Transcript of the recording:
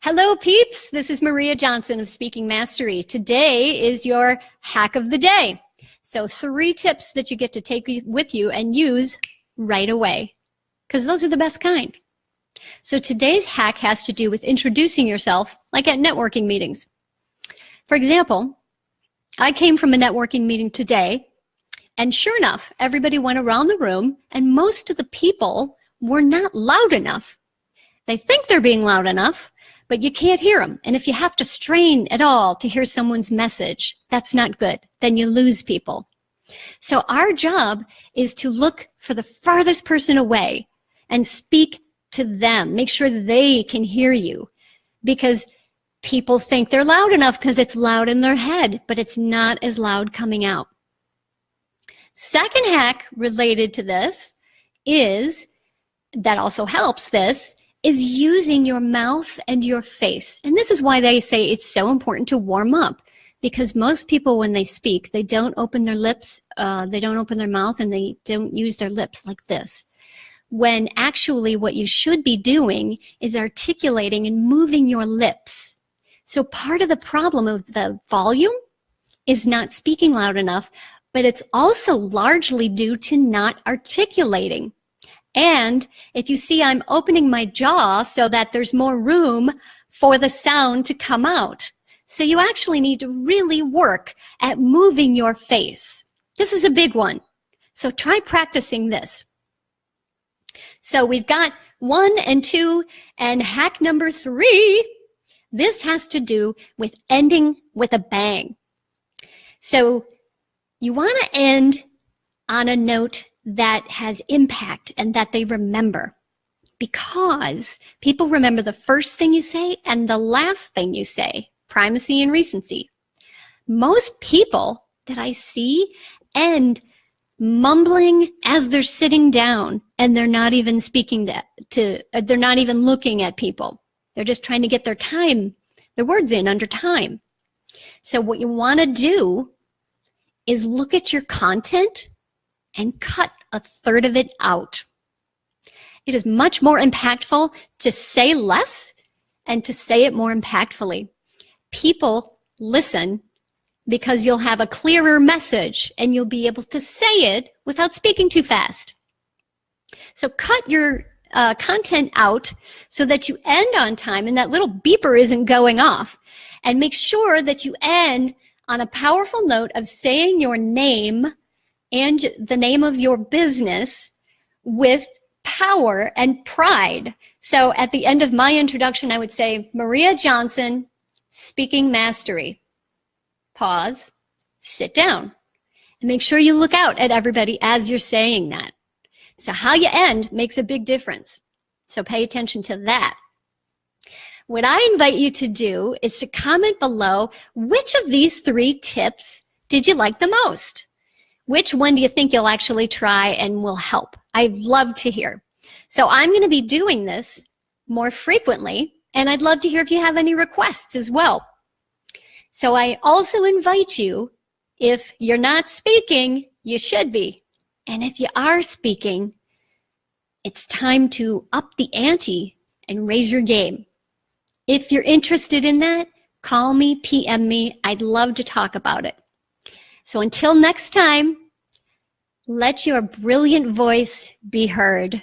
Hello, peeps. This is Maria Johnson of Speaking Mastery. Today is your hack of the day. So 3 tips that you get to take with you and use right away, because those are the best kind. So today's hack has to do with introducing yourself, like at networking meetings. For example, I came from a networking meeting today, and sure enough, everybody went around the room, and most of the people were not loud enough. They think they're being loud enough, but you can't hear them. And if you have to strain at all to hear someone's message, that's not good. Then you lose people. So our job is to look for the farthest person away and speak to them. Make sure they can hear you, because people think they're loud enough because it's loud in their head, but it's not as loud coming out. Second hack related to this is, that also helps this, is using your mouth and your face. And this is why they say it's so important to warm up, because most people, when they speak, they don't open their lips, they don't open their mouth, and they don't use their lips like this. When actually what you should be doing is articulating and moving your lips. So part of the problem of the volume is not speaking loud enough, but it's also largely due to not articulating. And if you see, I'm opening my jaw so that there's more room for the sound to come out. So you actually need to really work at moving your face. This is a big one. So try practicing this. So we've got 1 and 2, and hack number 3. This has to do with ending with a bang. So you want to end on a note that has impact and that they remember, because people remember the first thing you say and the last thing you say. Primacy and recency. Most people that I see end mumbling as they're sitting down, and they're not even speaking they're not even looking at people. They're just trying to get their words in under time. So what you want to do is look at your content and cut a third of it out. It is much more impactful to say less and to say it more impactfully. People listen because you'll have a clearer message and you'll be able to say it without speaking too fast. So cut your content out so that you end on time and that little beeper isn't going off. And make sure that you end on a powerful note of saying your name and the name of your business with power and pride. So at the end of my introduction, I would say, Maria Johnson, Speaking Mastery. Pause, sit down, and make sure you look out at everybody as you're saying that. So how you end makes a big difference. So pay attention to that. What I invite you to do is to comment below, which of these 3 tips did you like the most? Which one do you think you'll actually try and will help? I'd love to hear. So I'm going to be doing this more frequently, and I'd love to hear if you have any requests as well. So I also invite you, if you're not speaking, you should be. And if you are speaking, it's time to up the ante and raise your game. If you're interested in that, call me, PM me. I'd love to talk about it. So until next time, let your brilliant voice be heard.